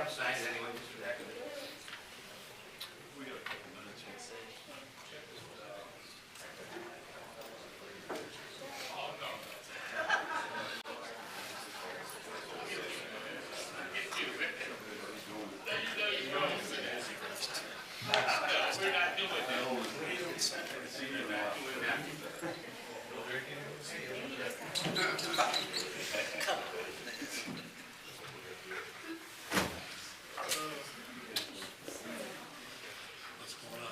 have signed anyway, Mr. Decker. We got a couple minutes. Oh, no. We're not doing What's going on?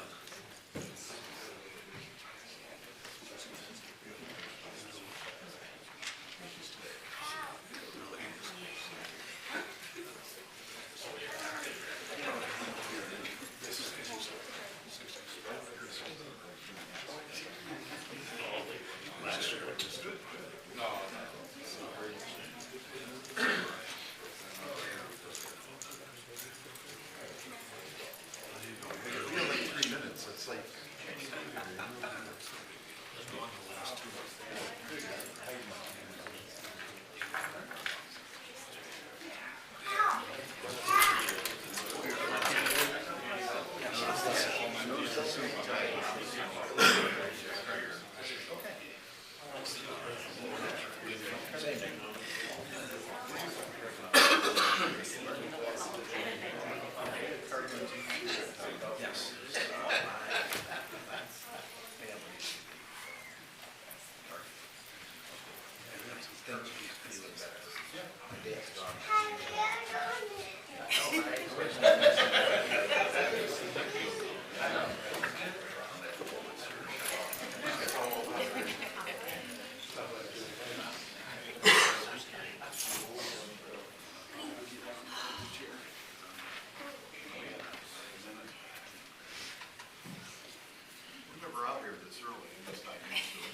We have like 3 minutes, it's like. We're never out here this early, and it's not used to it.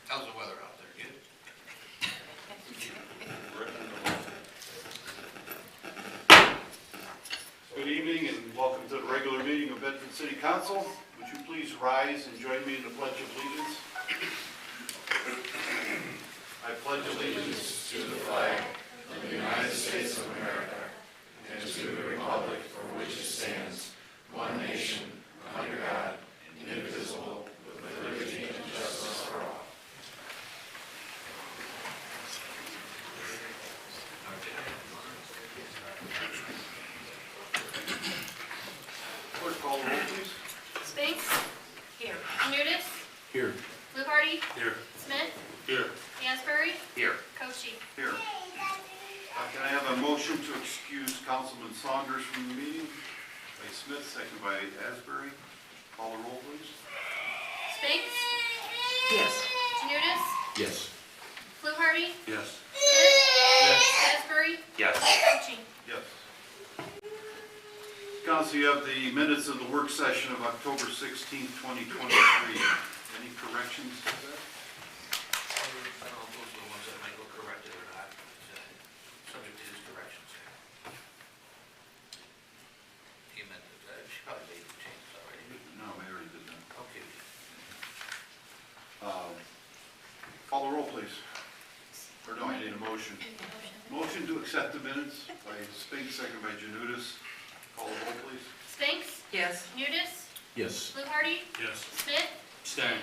How's the weather out there? Good? Good evening and welcome to the regular meeting of Bedford City Council. Would you please rise and join me in the Pledge of Allegiance? I pledge allegiance to the flag of the United States of America and to the republic for which it stands, one nation, under God, indivisible, with liberty and justice for all. Clerk, call the roll, please. Spinks? Here. Nudis? Here. Fluharty? Here. Smith? Here. Asbury? Here. Cochee? Here. Can I have a motion to excuse Councilman Saunders from the meeting? By Smith, second by Asbury. Call the roll, please. Spinks? Yes. Nudis? Yes. Fluharty? Yes. Smith? Asbury? Yes. Cochee? Yes. Council, you have the minutes of the work session of October 16th, 2023. Any corrections to that? I don't know if those are the ones that might look corrected or not. Subject to his corrections. He meant that, she probably made the changes already. No, we already did that. Okay. Call the roll, please. Or no, I need a motion. Motion to accept the minutes by Spinks, second by Janutus. Call the roll, please. Spinks? Yes. Janutus? Yes. Fluharty? Yes. Smith? Abstain.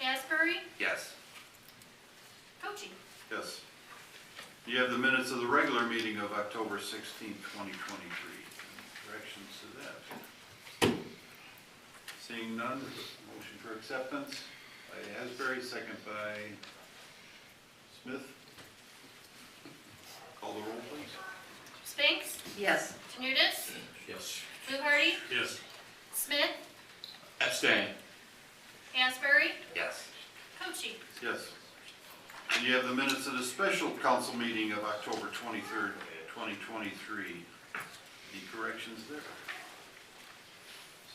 Asbury? Yes. Cochee? Yes. You have the minutes of the regular meeting of October 16, 2023. Corrections to that? Seeing none, motion for acceptance by Asbury, second by Smith. Call the roll, please. Spinks? Yes. Janutus? Yes. Fluharty? Yes. Smith? Abstain. Asbury? Yes. Cochee? Yes. And you have the minutes of the special council meeting of October 23rd, 2023. Any corrections there?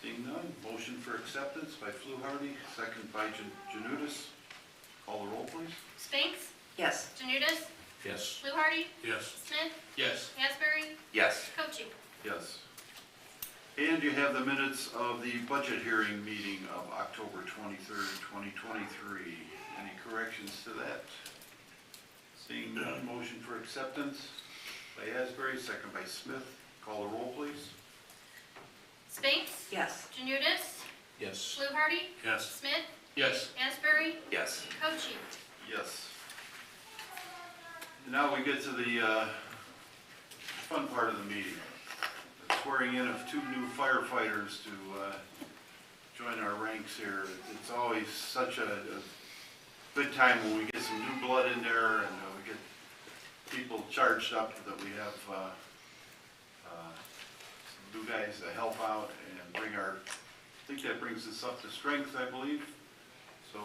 Seeing none, motion for acceptance by Fluharty, second by Janutus. Call the roll, please. Spinks? Yes. Janutus? Yes. Fluharty? Yes. Smith? Yes. Asbury? Yes. Cochee? Yes. And you have the minutes of the budget hearing meeting of October 23rd, 2023. Any corrections to that? Seeing none, motion for acceptance by Asbury, second by Smith. Call the roll, please. Spinks? Yes. Janutus? Yes. Fluharty? Yes. Smith? Yes. Asbury? Yes. Cochee? Yes. Now we get to the fun part of the meeting. The swearing in of two new firefighters to join our ranks here. It's always such a good time when we get some new blood in there and we get people charged up that we have some new guys to help out and bring our, I think that brings us up to strength, I believe. So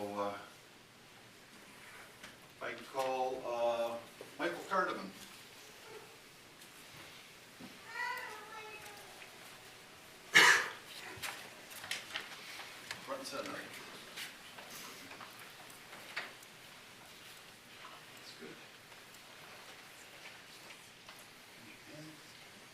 if I can call Michael Cardiman. Front and center. That's good. And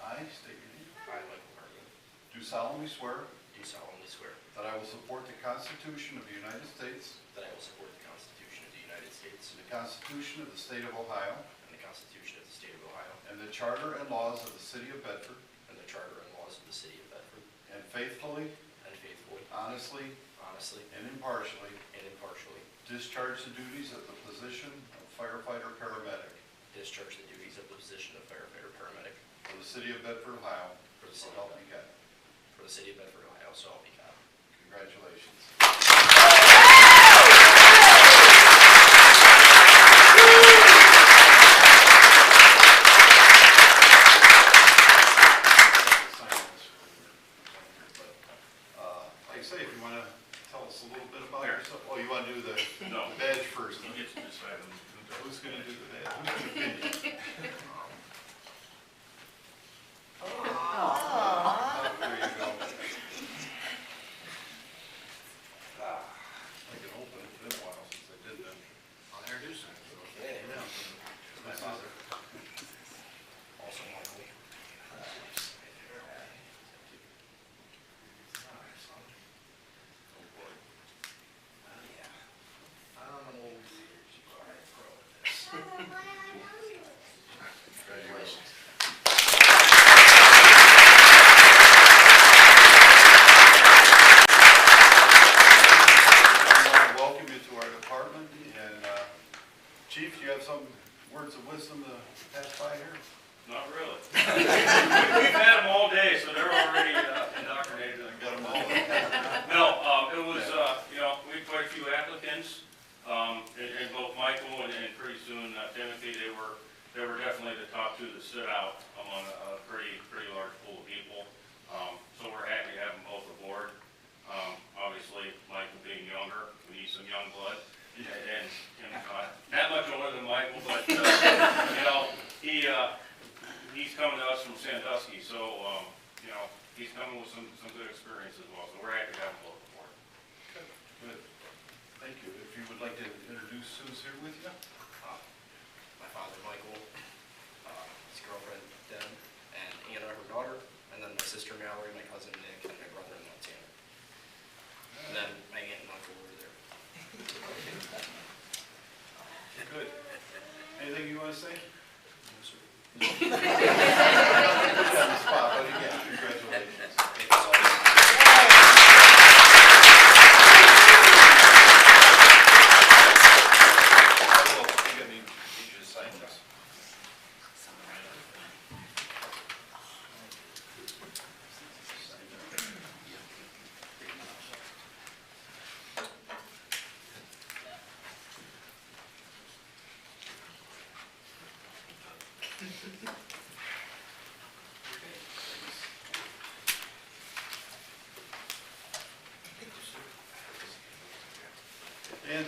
I state your name. I, Michael Cargill, Do solemnly swear do solemnly swear that I will support the Constitution of the United States that I will support the Constitution of the United States and the Constitution of the State of Ohio and the Constitution of the State of Ohio and the Charter and laws of the City of Bedford, and the Charter and laws of the City of Bedford, and faithfully, and faithfully, honestly, honestly, and impartially and impartially discharge the duties of the position of firefighter paramedic discharge the duties of the position of firefighter paramedic for the City of Bedford, Ohio. for the So City help of me Bedford, God. for the City of Bedford, Ohio, so help me God. Congratulations. Like I say, if you want to tell us a little bit about yourself, oh, you want to do the No. badge first? He gets to decide Who's going to do the badge? Who's going to pin you? There you go. I can open it. It's been a while since I did that. I'll introduce him. Okay. My father. Also Michael. I'm an old pro at this. Congratulations. I want to welcome you to our department, and Chief, do you have some words of wisdom to pass by here? Not really. We've had them all day, so they're already indoctrinated. Got them all? No, it was, we had quite a few applicants, and both Michael and pretty soon Timothy, they were definitely the top two that stood out among a pretty large pool of people. So we're happy to have them both aboard. Obviously, Michael being younger, we need some young blood. And Tim's not that much older than Michael, but, he's coming to us from Sandusky, so, he's coming with some good experience as well. So we're happy to have them both aboard. Good. Thank you. If you would like to introduce who's here with you? My father, Michael, his girlfriend, Deb, and Anna, her daughter, and then my sister Mallory, my cousin Nick, and my brother-in-law Tanner. And then my aunt and uncle over there. And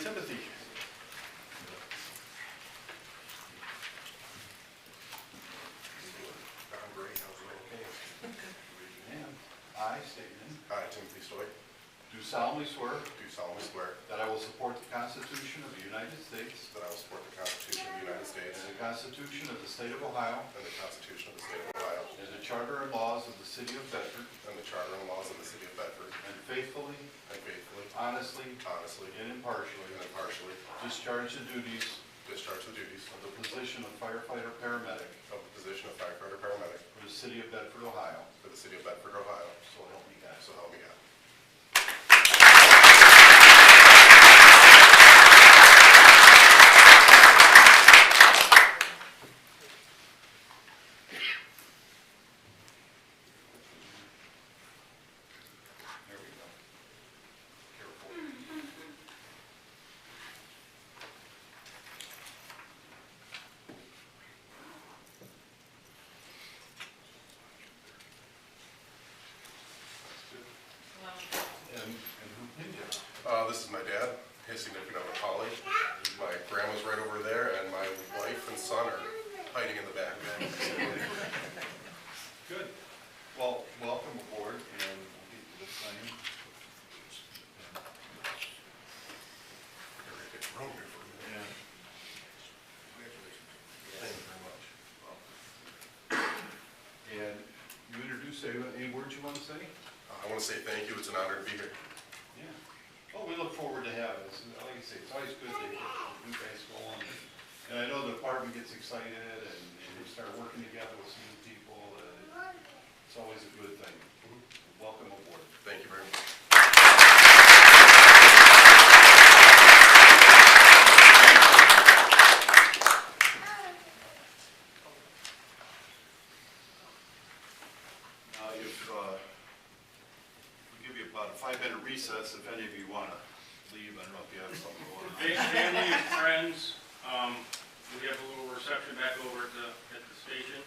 Timothy. I'm great, how's it okay? And I state your name. I, Timothy Stoy, Do solemnly swear do solemnly swear that I will support the Constitution of the United States that I will support the Constitution of the United States and the Constitution of the State of Ohio and the Constitution of the State of Ohio and the Charter and laws of the City of Bedford, and the Charter and laws of the City of Bedford, and faithfully, honestly, honestly, and impartially and impartially discharge the duties discharge the duties of the position of firefighter paramedic of the position of firefighter paramedic for the City of Bedford, Ohio. for the City of Bedford, Ohio. So help me God. So help me God. There we go. Careful. And who pinned you? This is my dad, his significant other Polly. My grandma's right over there, and my wife and son are hiding in the back. Good. Well, welcome aboard, and we'll get you this thing. Get room here for a minute. Yeah. Thank you very much. And you introduce, any words you want to say? I want to say thank you, it's an honor to be here. Yeah. Well, we look forward to having this. And like I say, it's always good to get you guys going. And I know the department gets excited and we start working together with some new people. It's always a good thing. Welcome aboard. Thank you very much. Now, we'll give you about a 5-minute recess if any of you want to leave. I don't know if you have something going on. Family and friends, we have a little reception back over at the station.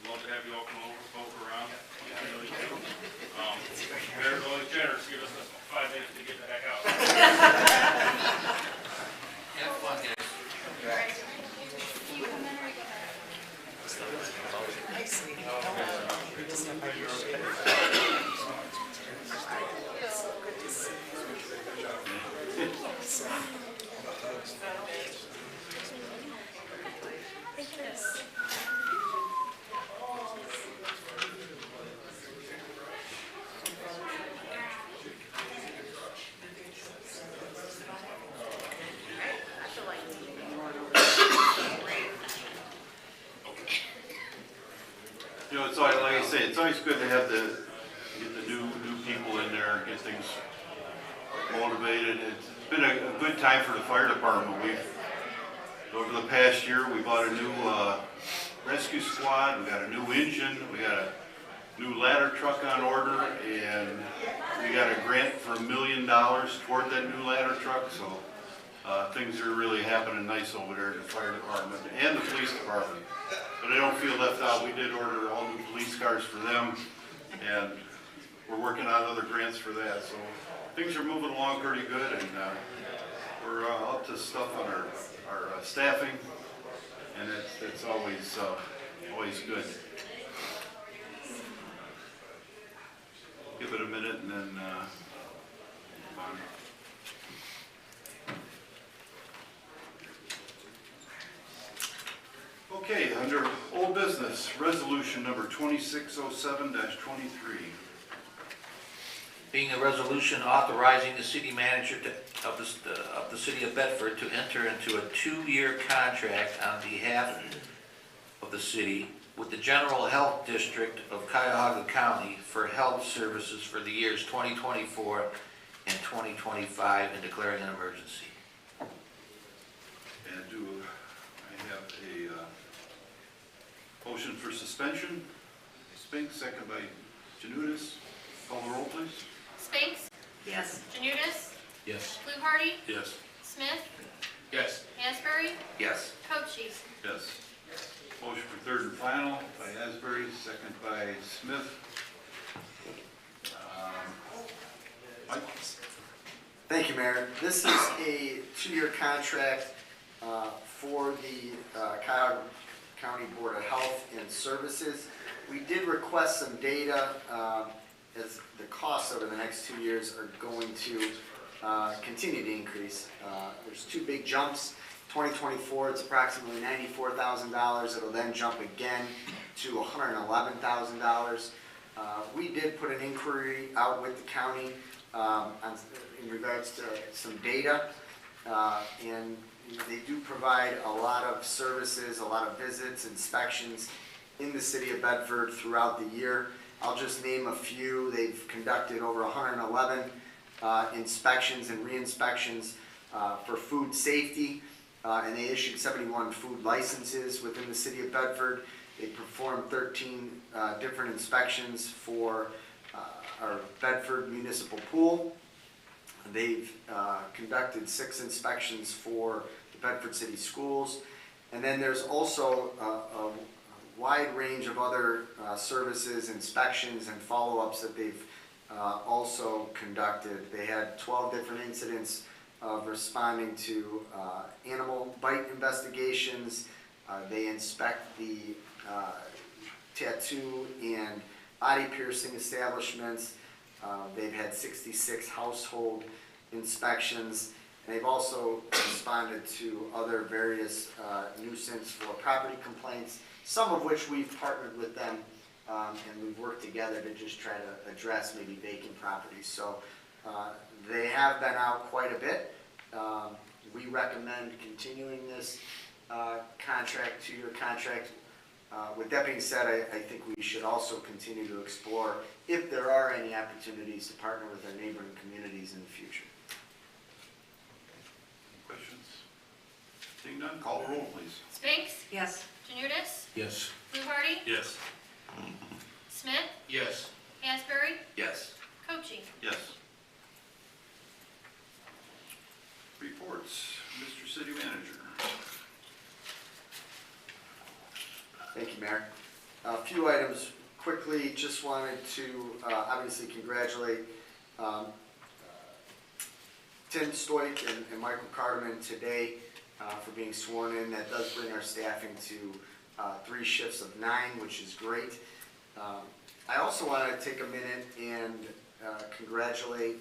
We'd love to have you all come over, poke around. Really do. They're really generous, give us 5 minutes to get the heck out. You know, it's always, like I say, it's always good to have get the new people in there and get things motivated. It's been a good time for the fire department. Over the past year, we bought a new rescue squad, we got a new engine, we got a new ladder truck on order, and we got a grant for $1 million toward that new ladder truck, so things are really happening nice over there at the fire department and the police department. But I don't feel left out. We did order all new police cars for them, and we're working on other grants for that, so things are moving along pretty good, and we're up to stuff on our staffing, and it's always good. Give it a minute and then move on. Okay, under old business, resolution number 2607-23. Being a resolution authorizing the city manager of the city of Bedford to enter into a 2-year contract on behalf of the city with the General Health District of Cuyahoga County for health services for the years 2024 and 2025 and declaring an emergency. And I have a motion for suspension? Spinks, second by Janutus. Call the roll, please. Spinks? Yes. Janutus? Yes. Fluharty? Yes. Smith? Yes. Asbury? Yes. Cochee? Yes. Motion for third and final by Asbury, second by Smith. Mike? Thank you, Mayor. This is a 2-year contract for the Cuyahoga County Board of Health and Services. We did request some data as the costs over the next 2 years are going to continue to increase. There's 2 big jumps. 2024, it's approximately $94,000. It'll then jump again to $111,000. We did put an inquiry out with the county in regards to some data, and they do provide a lot of services, a lot of visits, inspections in the city of Bedford throughout the year. I'll just name a few. They've conducted over 111 inspections and re-inspections for food safety, and they issued 71 food licenses within the city of Bedford. They performed 13 different inspections for our Bedford Municipal Pool. They've conducted 6 inspections for the Bedford City Schools. And then there's also a wide range of other services, inspections, and follow-ups that they've also conducted. They had 12 different incidents of responding to animal bite investigations. They inspect the tattoo and body piercing establishments. They've had 66 household inspections. And they've also responded to other various nuisance for property complaints, some of which we've partnered with them and we've worked together to just try to address maybe vacant properties. So they have been out quite a bit. We recommend continuing this contract, 2-year contract. With that being said, I think we should also continue to explore if there are any opportunities to partner with our neighboring communities in the future. Any questions? Seeing none, call the roll, please. Spinks? Yes. Janutus? Yes. Fluharty? Yes. Smith? Yes. Asbury? Yes. Cochee? Yes. Reports, Mr. City Manager. Thank you, Mayor. A few items quickly. Just wanted to obviously congratulate Tim Stoik and Michael Carterman today for being sworn in. That does bring our staffing to 3 shifts of 9, which is great. I also want to take a minute and congratulate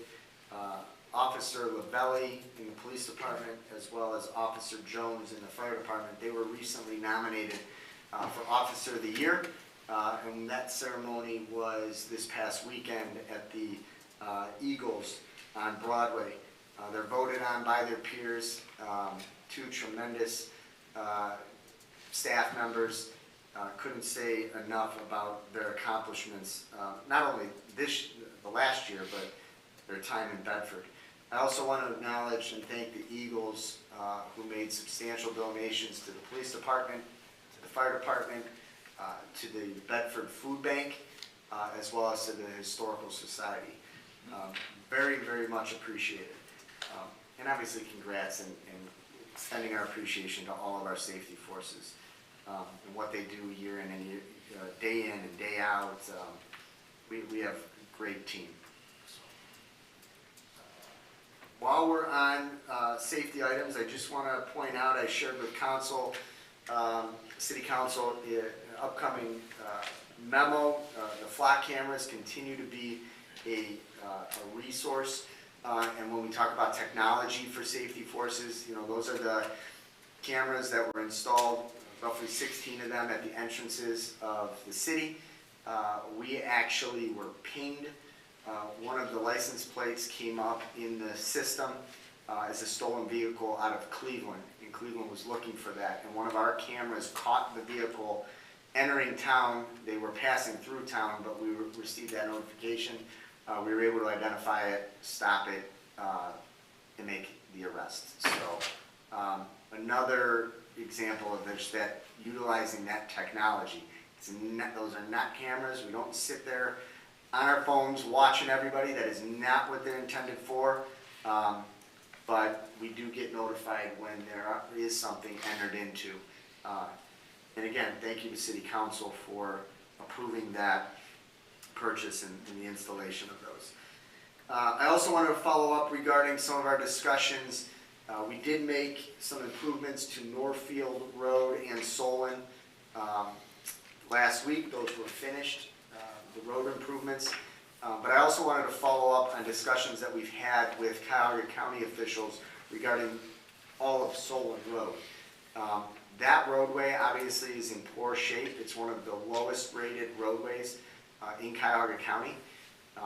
Officer Lavelli in the police department as well as Officer Jones in the fire department. They were recently nominated for Officer of the Year, and that ceremony was this past weekend at the Eagles on Broadway. They're voted on by their peers, 2 tremendous staff members. Couldn't say enough about their accomplishments, not only the last year, but their time in Bedford. I also want to acknowledge and thank the Eagles who made substantial donations to the police department, to the fire department, to the Bedford Food Bank, as well as to the Historical Society. Very, very much appreciated. And obviously congrats and extending our appreciation to all of our safety forces and what they do year in and day in and day out. We have a great team. While we're on safety items, I just want to point out, I shared with council, city council, an upcoming memo. The flock cameras continue to be a resource. And when we talk about technology for safety forces, those are the cameras that were installed, roughly 16 of them at the entrances of the city. We actually were pinged. One of the license plates came up in the system as a stolen vehicle out of Cleveland, and Cleveland was looking for that. And one of our cameras caught the vehicle entering town. They were passing through town, but we received that notification. We were able to identify it, stop it, and make the arrest. So another example of this, that utilizing that technology. Those are not cameras. We don't sit there on our phones watching everybody. That is not what they're intended for. But we do get notified when there is something entered into. And again, thank you to City Council for approving that purchase and the installation of those. I also wanted to follow up regarding some of our discussions. We did make some improvements to Northfield Road and Solon last week. Those were finished, the road improvements. But I also wanted to follow up on discussions that we've had with Cuyahoga County officials regarding all of Solon Road. That roadway obviously is in poor shape. It's one of the lowest rated roadways in Cuyahoga County. The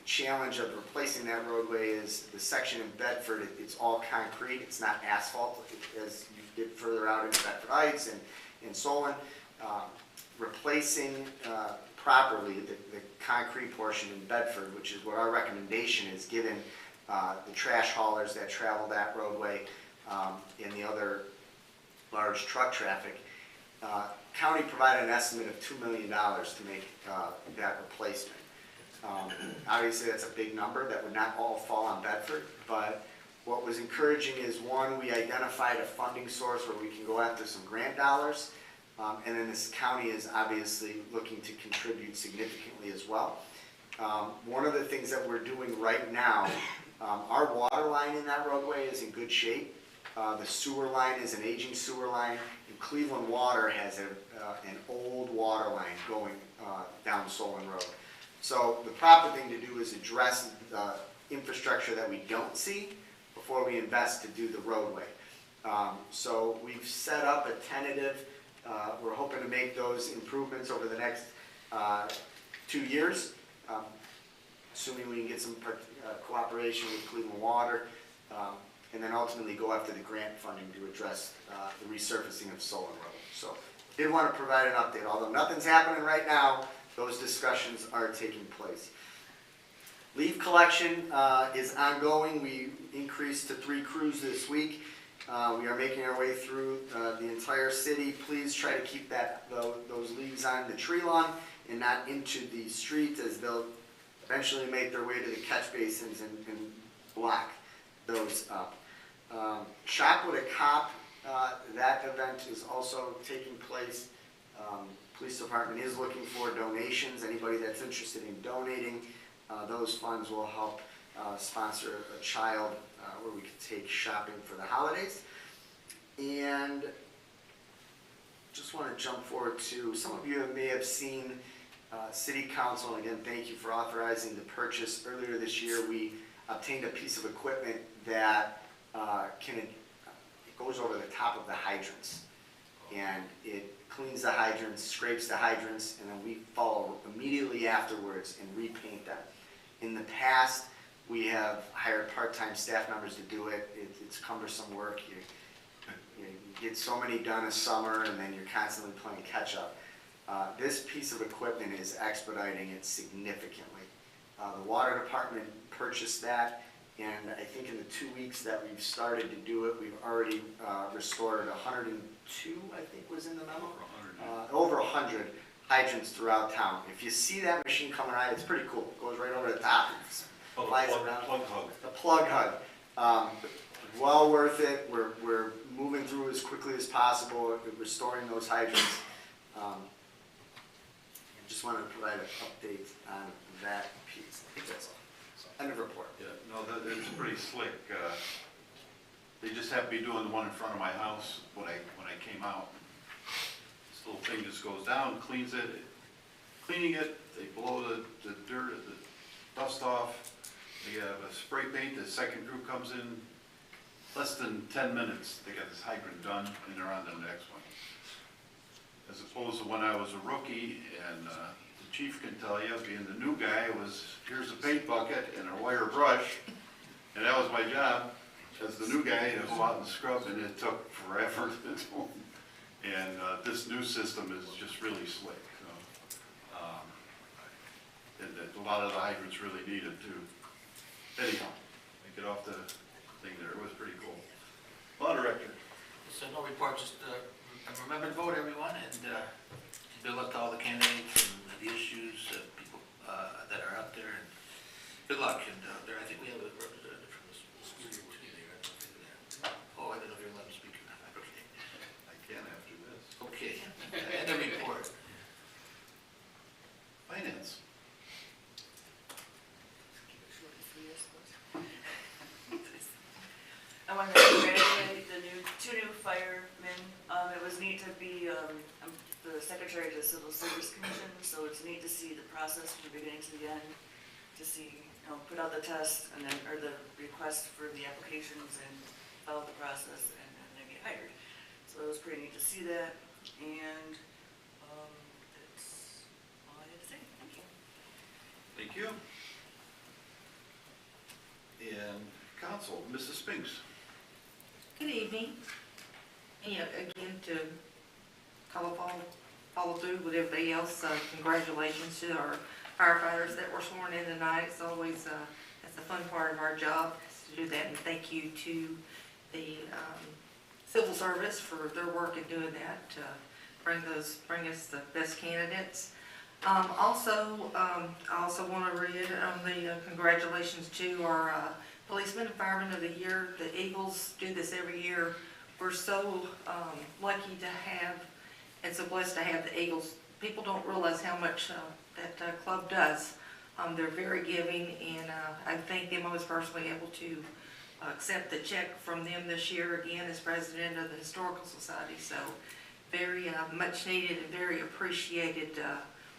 challenge of replacing that roadway is the section in Bedford, it's all concrete, it's not asphalt as you get further out into Bedford Heights and in Solon. Replacing properly the concrete portion in Bedford, which is what our recommendation is, given the trash haulers that travel that roadway and the other large truck traffic. County provided an estimate of $2 million to make that replacement. Obviously, that's a big number. That would not all fall on Bedford, but what was encouraging is, one, we identified a funding source where we can go after some grant dollars, and then this county is obviously looking to contribute significantly as well. One of the things that we're doing right now, our water line in that roadway is in good shape. The sewer line is an aging sewer line, and Cleveland Water has an old water line going down Solon Road. So the proper thing to do is address the infrastructure that we don't see before we invest to do the roadway. So we've set up a tentative, we're hoping to make those improvements over the next 2 years, assuming we can get some cooperation with Cleveland Water, and then ultimately go after the grant funding to address the resurfacing of Solon Road. So did want to provide an update. Although nothing's happening right now, those discussions are taking place. Leaf collection is ongoing. We increased to 3 crews this week. We are making our way through the entire city. Please try to keep those leaves on the tree lawn and not into the street, as they'll eventually make their way to the catch basins and block those up. Shop with a Cop, that event is also taking place. Police department is looking for donations. Anybody that's interested in donating, those funds will help sponsor a child where we could take shopping for the holidays. And just want to jump forward to, some of you may have seen City Council, and again, thank you for authorizing the purchase. Earlier this year, we obtained a piece of equipment that it goes over the top of the hydrants, and it cleans the hydrants, scrapes the hydrants, and then we follow immediately afterwards and repaint them. In the past, we have hired part-time staff members to do it. It's cumbersome work. You get so many done a summer, and then you're constantly playing catch-up. This piece of equipment is expediting it significantly. The water department purchased that, and I think in the 2 weeks that we've started to do it, we've already restored 102, I think was in the memo, over 100 hydrants throughout town. If you see that machine coming out, it's pretty cool. It goes right over the top. Flies around. Plug hug. The plug hug. Well worth it. We're moving through as quickly as possible, restoring those hydrants. Just wanted to provide an update on that piece. I think that's all. So, end of report. Yeah, no, it's pretty slick. They just have to be doing the one in front of my house when I came out. This little thing just goes down, cleans it. Cleaning it, they blow the dirt, the dust off. They have a spray paint. The second crew comes in. Less than 10 minutes, they got this hydrant done, and they're on to the next one. As opposed to when I was a rookie, and the chief can tell you, being the new guy, was here's a paint bucket and a wire brush, and that was my job as the new guy to go out and scrub, and it took forever to do. And this new system is just really slick. So, and a lot of the hydrants really needed too. Anyhow, I get off the thing there. It was pretty cool. Law director. So no report, just remember to vote, everyone, and good luck to all the candidates and the issues, people that are out there, and good luck. And I think we have a representative from the school board today. Oh, I don't know if you're allowed to speak or not. Okay. I can after this. Okay. wanted to congratulate the two new firemen. It was neat to be, I'm the secretary to the Civil Service Commission, so it's neat to see the process from the beginning to the end, to see, put out the test and then, or the request for the applications and follow the process and then get hired. So it was pretty neat to see that, and, that's all I had to say. Thank you. Thank you. And council, Mrs. Spinks. Good evening. And again, to follow through with everybody else, congratulations to our firefighters that were sworn in tonight. It's always, that's the fun part of our job, is to do that. And thank you to the civil service for their work in doing that, to bring us the best candidates. I also want to read the congratulations to our policemen and firemen of the year. The Eagles do this every year. We're so lucky to have and so blessed to have the Eagles. People don't realize how much that club does. They're very giving, and I thank them. I was personally able to accept the check from them this year again as president of the Historical Society. So very much needed and very appreciated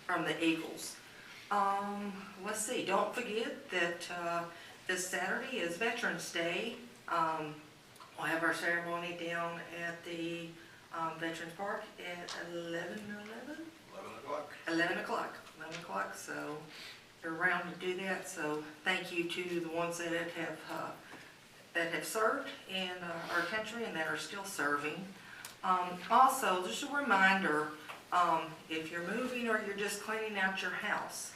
from the Eagles. Let's see, don't forget that this Saturday is Veterans Day. We'll have our ceremony down at the Veterans Park at 11 o'clock, so you're around to do that. So thank you to the ones that have served in our country and that are still serving. Also, just a reminder, if you're moving or you're just cleaning out your house,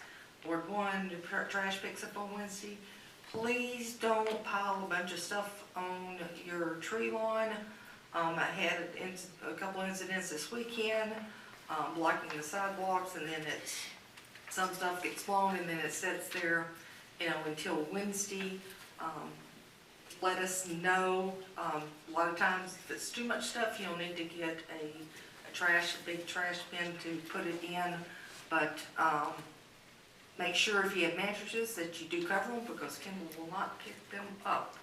Ward 1, the trash picks up on Wednesday, please don't pile a bunch of stuff on your tree lawn. I had a couple incidents this weekend, blocking the sidewalks, and then some stuff gets blown and then it sits there, until Wednesday. Let us know. A lot of times, if it's too much stuff, you'll need to get a big trash bin to put it in. But make sure if you have mattresses that you do cover them, because Kimball will not pick them up.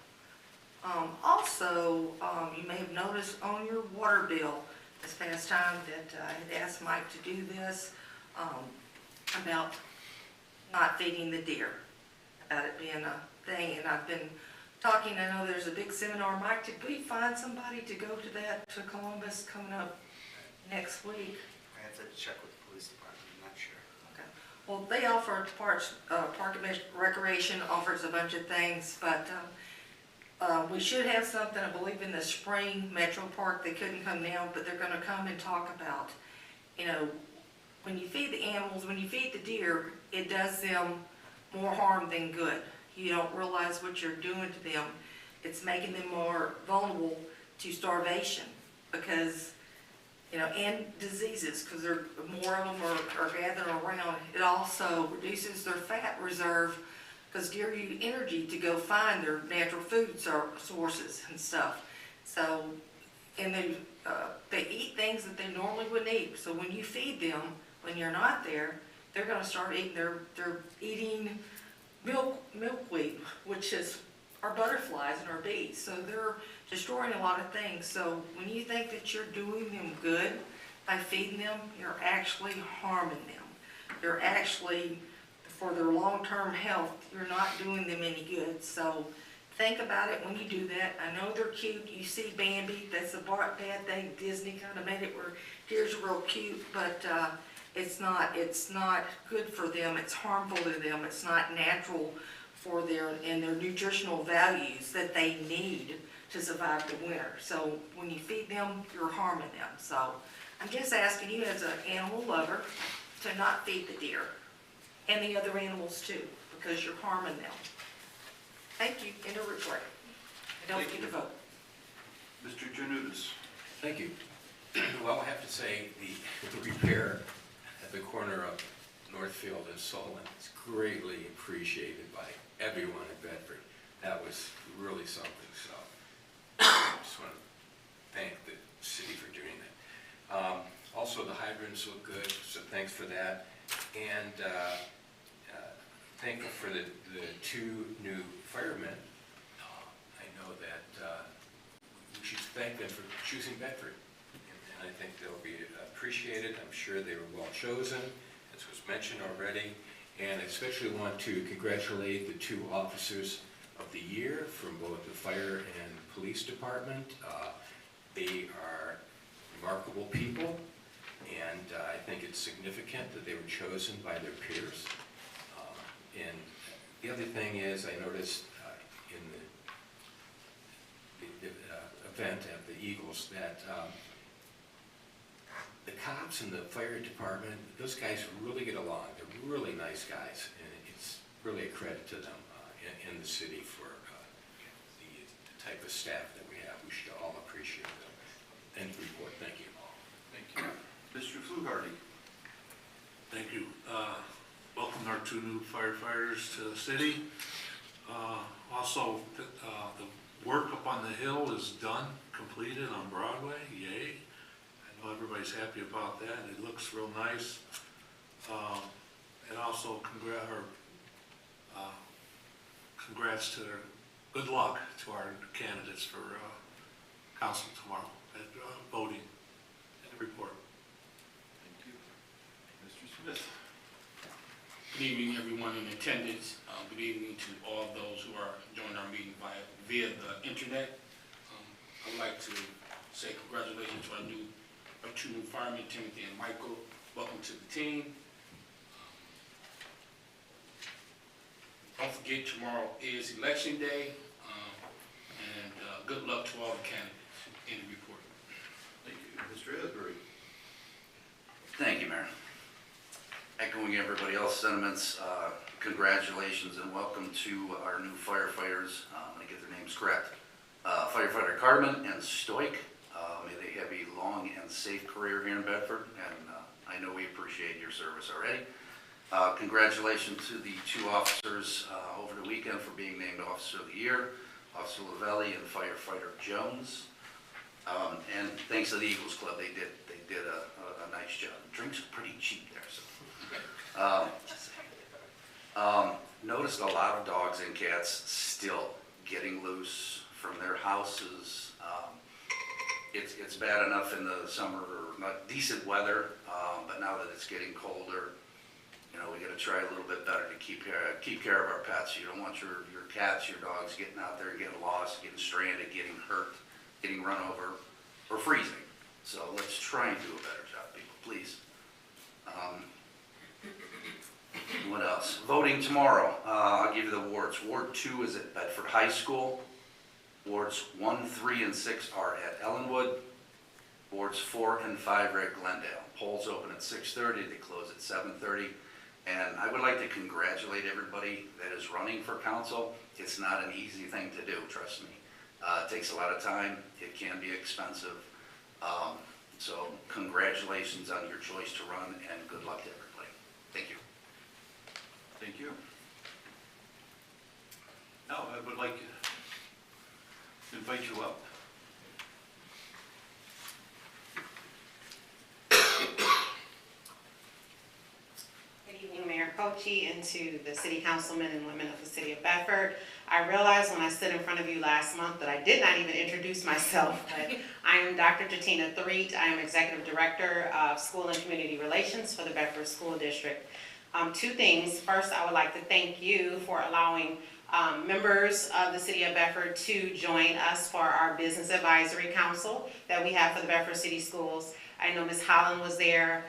Also, you may have noticed on your water bill this past time that I had asked Mike to do this about not feeding the deer, about it being a thing. And I've been talking, I know there's a big seminar. Mike, did we find somebody to go to that, to Columbus, coming up next week? I have to check with the police department, I'm not sure. Okay. Well, they offer Park and Recreation offers a bunch of things, but we should have something, I believe, in the spring. Metro Park, they couldn't come now, but they're going to come and talk about, when you feed the animals, when you feed the deer, it does them more harm than good. You don't realize what you're doing to them. It's making them more vulnerable to starvation, because, and diseases, because more of them are gathering around. It also reduces their fat reserve, because deer use energy to go find their natural food sources and stuff. So, and they eat things that they normally wouldn't eat. So when you feed them, when you're not there, they're going to start eating. They're eating milkweed, which is our butterflies and our bees. So they're destroying a lot of things. So when you think that you're doing them good by feeding them, you're actually harming them. You're actually, for their long-term health, you're not doing them any good. So think about it when you do that. I know they're cute. You see Bambi, that's a bad thing. Disney kind of made it where deer's real cute, but it's not good for them. It's harmful to them. It's not natural for their nutritional values that they need to survive the winter. So when you feed them, you're harming them. So I'm just asking you as an animal lover to not feed the deer and the other animals too, because you're harming them. Thank you, and a report. And don't forget to vote. Mr. Janutus. Thank you. Well, I have to say, the repair at the corner of Northfield and Sullivan is greatly appreciated by everyone in Bedford. That was really something, so I just want to thank the city for doing that. Also, the hydrants look good, so thanks for that. And thankful for the two new firemen. I know that thank them for choosing Bedford. And I think they'll be appreciated. I'm sure they were well chosen, as was mentioned already. And I especially want to congratulate the 2 officers of the year from both the fire and police department. They are remarkable people, and I think it's significant that they were chosen by their peers. And the other thing is, I noticed in the event at the Eagles that the cops and the fire department, those guys really get along. They're really nice guys, and it's really a credit to them in the city for the type of staff that we have. We should all appreciate them. End of report. Thank you. Thank you. Mr. Fluharty? Thank you. Welcome our 2 new firefighters to the city. Also, the work up on the hill is done, completed on Broadway. Yay. I know everybody's happy about that. It looks real nice. And also congrats to good luck to our candidates for council tomorrow at voting. End of report. Thank you. Mr. Smith? Good evening, everyone in attendance. Good evening to all those who are joining our meeting via the internet. I'd like to say congratulations to our 2 new firemen, Timothy and Michael. Welcome to the team. Don't forget, tomorrow is election day, and good luck to all the candidates. End of report. Thank you. Mr. Asbury? Thank you, Mayor. Echoing everybody else's sentiments, congratulations and welcome to our new firefighters. I'm going to get their names correct. Firefighter Cartman and Stoic. May they have a long and safe career here in Bedford, and I know we appreciate your service already. Congratulations to the 2 officers over the weekend for being named Officer of the Year, Officer Lavelli and Firefighter Jones. And thanks to the Eagles Club, they did a nice job. Drinks are pretty cheap there, so. Noticed a lot of dogs and cats still getting loose from their houses. It's bad enough in the summer, not decent weather, but now that it's getting colder, you know, we got to try a little bit better to keep care of our pets. You don't want your cats, your dogs getting out there and getting lost, getting stranded, getting hurt, getting run over, or freezing. So let's try and do a better job, people, please. What else? Voting tomorrow. I'll give you the wards. Ward 2 is at Bedford High School. Wards 1, 3, and 6 are at Ellenwood. Wards 4 and 5 are at Glendale. Polls open at 6:30. They close at 7:30. And I would like to congratulate everybody that is running for council. It's not an easy thing to do, trust me. It takes a lot of time. It can be expensive. So congratulations on your choice to run, and good luck to everybody. Thank you. Thank you. Now, I would like to invite you up. Good evening, Mayor Cochi, and to the city councilmen and women of the city of Bedford. I realized when I stood in front of you last month that I did not even introduce myself, but I am Dr. Jatina Threet. I am Executive Director of School and Community Relations for the Bedford School District. 2 things. First, I would like to thank you for allowing members of the city of Bedford to join us for our Business Advisory Council that we have for the Bedford City Schools. I know Ms. Holland was there.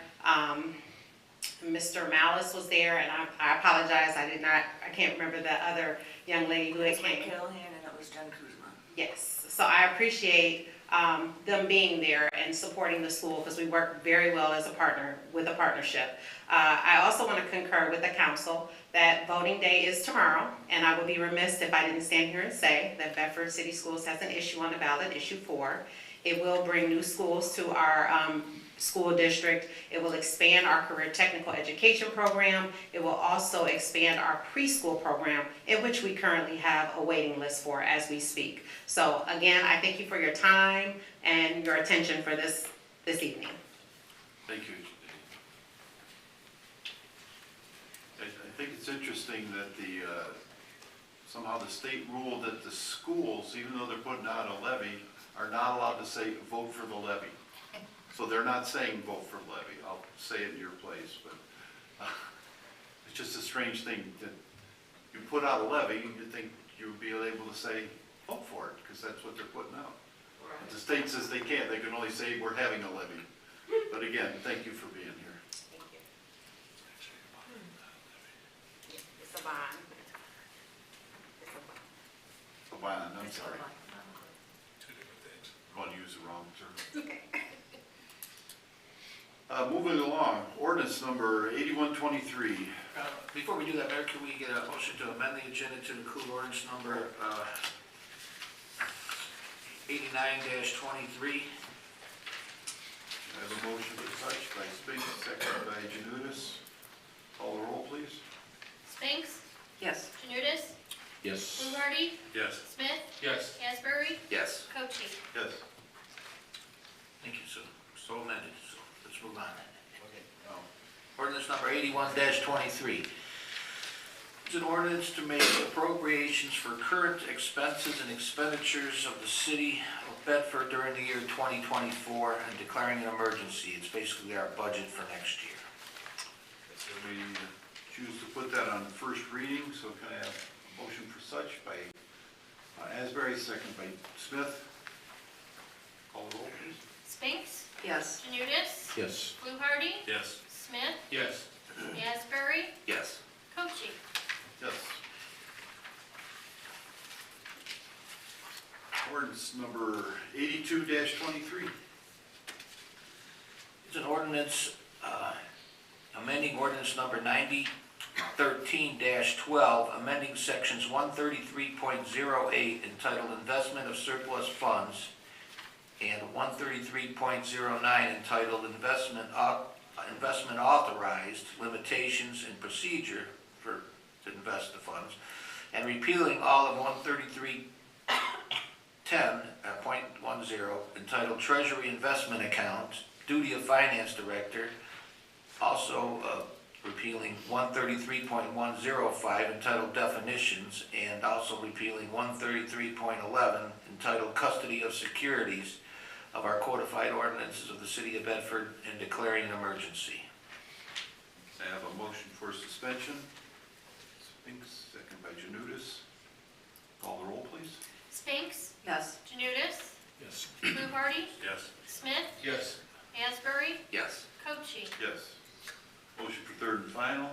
Mr. Malice was there, and I apologize, I can't remember the other young lady who had came. Callahan, and that was Jen Kuzma. Yes, so I appreciate them being there and supporting the school, because we work very well as a partner, with a partnership. I also want to concur with the council that voting day is tomorrow, and I would be remiss if I didn't stand here and say that Bedford City Schools has an issue on the ballot, issue 4. It will bring new schools to our school district. It will expand our career technical education program. It will also expand our preschool program, in which we currently have a waiting list for as we speak. So again, I thank you for your time and your attention for this evening. Thank you. I think it's interesting that somehow the state ruled that the schools, even though they're putting out a levy, are not allowed to say, vote for the levy. So they're not saying vote for levy. I'll say it in your place, but it's just a strange thing that you put out a levy, you'd think you would be able to say, vote for it, because that's what they're putting out. But the state says they can't. They can only say, we're having a levy. But again, thank you for being here. Thank you. It's a bond. It's a bond. A bond, I'm sorry. I want to use the wrong term. Moving along, ordinance number 8123. Before we do that, Mayor, can we get a motion to amend the agenda to include ordinance number 89-23? I have a motion for such by Spinks, second by Janutus. Call the roll, please. Spinks, Yes. Janutus, Yes. Fluharty, Yes. Smith, Yes. Asbury, Yes. Cochee. Yes. Thank you, so amended, so let's move on. Oh. Ordinance number 81-23. It's an ordinance to make appropriations for current expenses and expenditures of the city of Bedford during the year 2024 and declaring an emergency. It's basically our budget for next year. So we choose to put that on first reading, so can I have a motion for such by Asbury, second by Smith. Call the roll, please. Spinks, Yes. Janutus, Yes. Fluharty, Yes. Smith, Yes. Asbury, Yes. Cochee. Yes. Ordinance number 82-23. It's an ordinance amending ordinance number 9013-12, amending sections 133.08 entitled Investment of Surplus Funds and 133.09 entitled Investment Authorized, Limitations and Procedure to invest the funds, and repealing all of 133.10.10 entitled Treasury Investment Account, Duty of Finance Director, also repealing 133.105 entitled Definitions, and also repealing 133.11 entitled Custody of Securities of our codified ordinances of the city of Bedford and declaring an emergency. I have a motion for suspension. Spinks, second by Janutus. Call the roll, please. Spinks, Yes. Janutus, Yes. Fluharty, Yes. Smith, Yes. Asbury, Yes. Cochee. Yes. Motion for third and final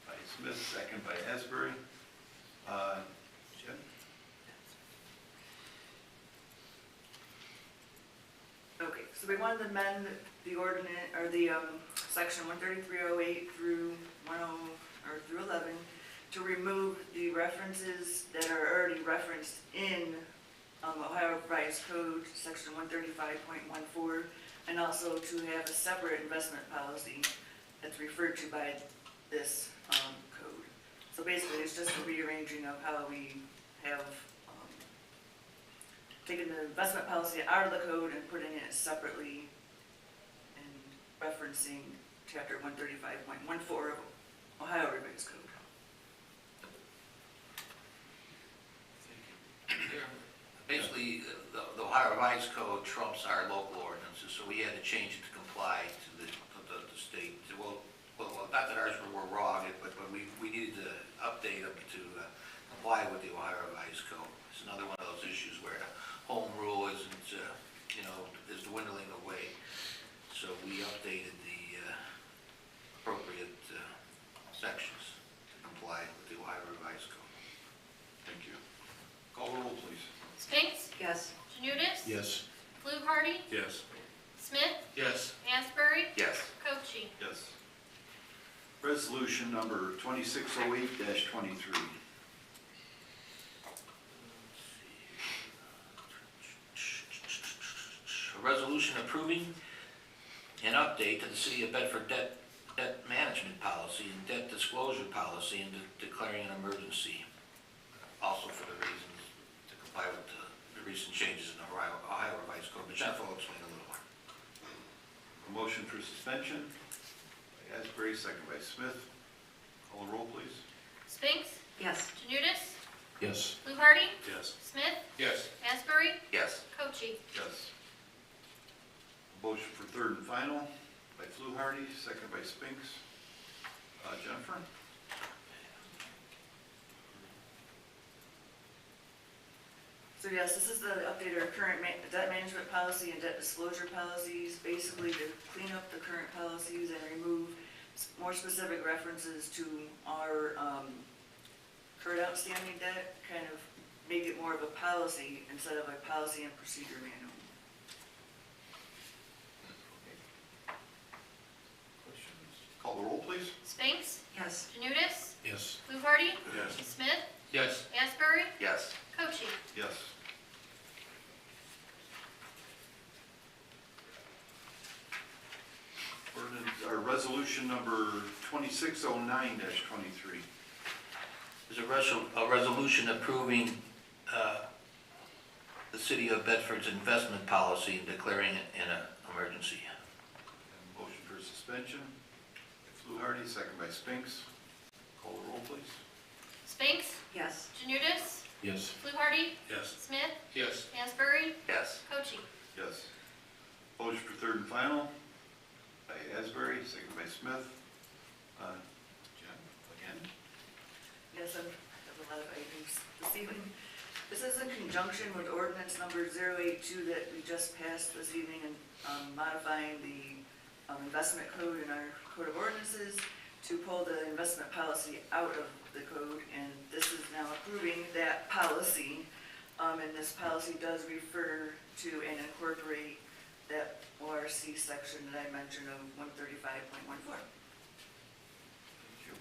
by Smith, second by Asbury. Jen? Okay, so we wanted to amend the ordinance, or the, section 13308 through 11, to remove the references that are already referenced in, Ohio Revised Code, section 135.14, and also to have a separate investment policy that's referred to by this, code. So basically, it's just a rearranging of how we have, taken the investment policy out of the code and putting it separately and referencing chapter 135.14 of Ohio Revised Code. Basically, the Ohio Revised Code trumps our local ordinances, so we had to change it to comply to the state. Well, not that ours were wrong, but we needed to update them to comply with the Ohio Revised Code. It's another one of those issues where the home rule isn't, is dwindling away. So we updated the appropriate sections to comply with the Ohio Revised Code. Thank you. Call the roll, please. Spinks, Yes. Janutus, Yes. Fluharty, Yes. Smith, Yes. Asbury, Yes. Cochee. Yes. Resolution number 2608-23. A resolution approving an update to the City of Bedford debt management policy and debt disclosure policy and declaring an emergency. Also for the reasons to comply with the recent changes in the Ohio Revised Code, but Jeff will explain a little more. A motion for suspension by Asbury, second by Smith. Call the roll, please. Spinks, Yes. Janutus, Yes. Fluharty, Yes. Smith, Yes. Asbury, Yes. Cochee. third and final by Fluharty, second by Spinks. Jennifer? So yes, this is the update of our current debt management policy and debt disclosure policies, basically to clean up the current policies and remove more specific references to our current outstanding debt, kind of make it more of a policy instead of a policy and procedure manual. Questions? Call the roll, please. Spinks? Yes. Janutus? Yes. Fluharty? Yes. Smith? Yes. Asbury? Yes. Cochee? Yes. Ordinance, or resolution number 2609-23. There's a resolution approving the city of Bedford's investment policy and declaring it an emergency. And motion for suspension by Fluharty, second by Spinks. Call the roll, please. Spinks? Yes. Janutus? Yes. Fluharty? Yes. Smith? Yes. Asbury? Yes. Cochee? Yes. Motion for third and final by Asbury, second by Smith. Jen, again? Yes, I have a lot of items this evening. This is in conjunction with ordinance number 082 that we just passed this evening and modifying the investment code in our code of ordinances to pull the investment policy out of the code, and this is now approving that policy. And this policy does refer to and incorporate that ORC section that I mentioned of 135.14. Thank you.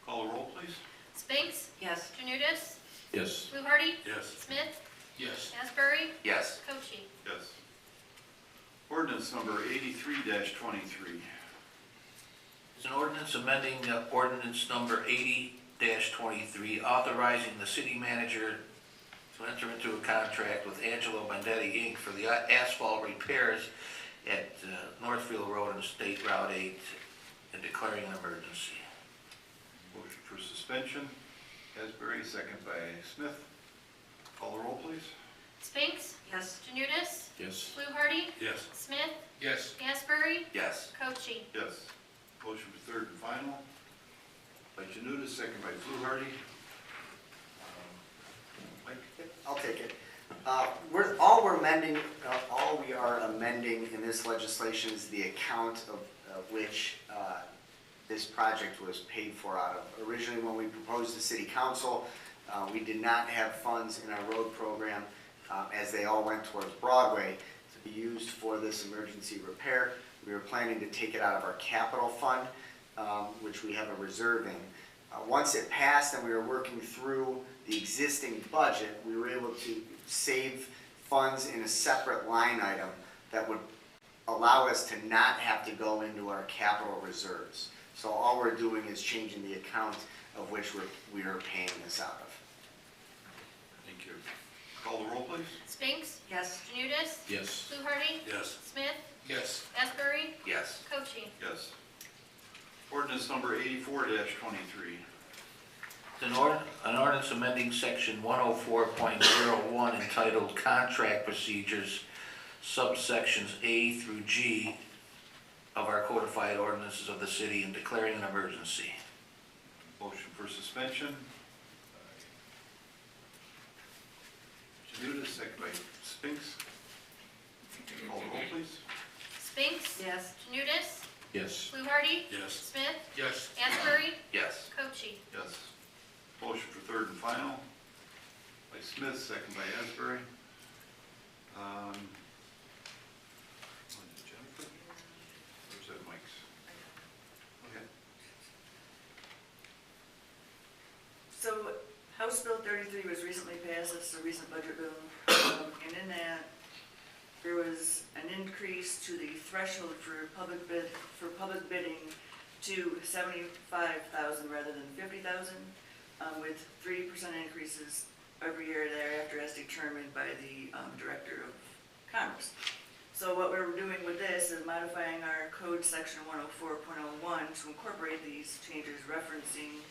Call the roll, please. Spinks? Yes. Janutus? Yes. Fluharty? Yes. Smith? Yes. Asbury? Yes. Cochee? Yes. Ordinance number 83-23. There's an ordinance amending ordinance number 80-23, authorizing the city manager to enter into a contract with Angelo Bandetti, Inc. for the asphalt repairs at Northfield Road and State Route 8 and declaring an emergency. Motion for suspension, Asbury, second by Smith. Call the roll, please. Spinks? Yes. Janutus? Yes. Fluharty? Yes. Smith? Yes. Asbury? Yes. Cochee? Yes. Motion for third and final by Janutus, second by Fluharty. Mike? I'll take it. All we are amending in this legislation is the account of which this project was paid for out of. Originally, when we proposed to City Council, we did not have funds in our road program as they all went towards Broadway to be used for this emergency repair. We were planning to take it out of our capital fund, which we have a reserve in. Once it passed and we were working through the existing budget, we were able to save funds in a separate line item that would allow us to not have to go into our capital reserves. So all we're doing is changing the account of which we are paying this out of. Thank you. Call the roll, please. Spinks? Yes. Janutus? Yes. Fluharty? Yes. Smith? Yes. Asbury? Yes. Cochee? Yes. Ordinance number 84-23. An ordinance amending section 104.01 entitled Contract Procedures, subsections A through G of our codified ordinances of the city and declaring an emergency. Motion for suspension. Janutus, second by Spinks. Call the roll, please. Spinks? Yes. Janutus? Yes. Fluharty? Yes. Smith? Yes. Asbury? Yes. Cochee? Yes. Motion for third and final by Smith, second by Asbury. Jennifer? Where's that Mike's? Go ahead. So House Bill 33 was recently passed, it's a recent budget bill, and in that, there was an increase to the threshold for public bidding to 75,000 rather than 50,000, with 3% increases every year thereafter as determined by the Director of Commerce. So what we're doing with this is modifying our code section 104.01 to incorporate these changes referencing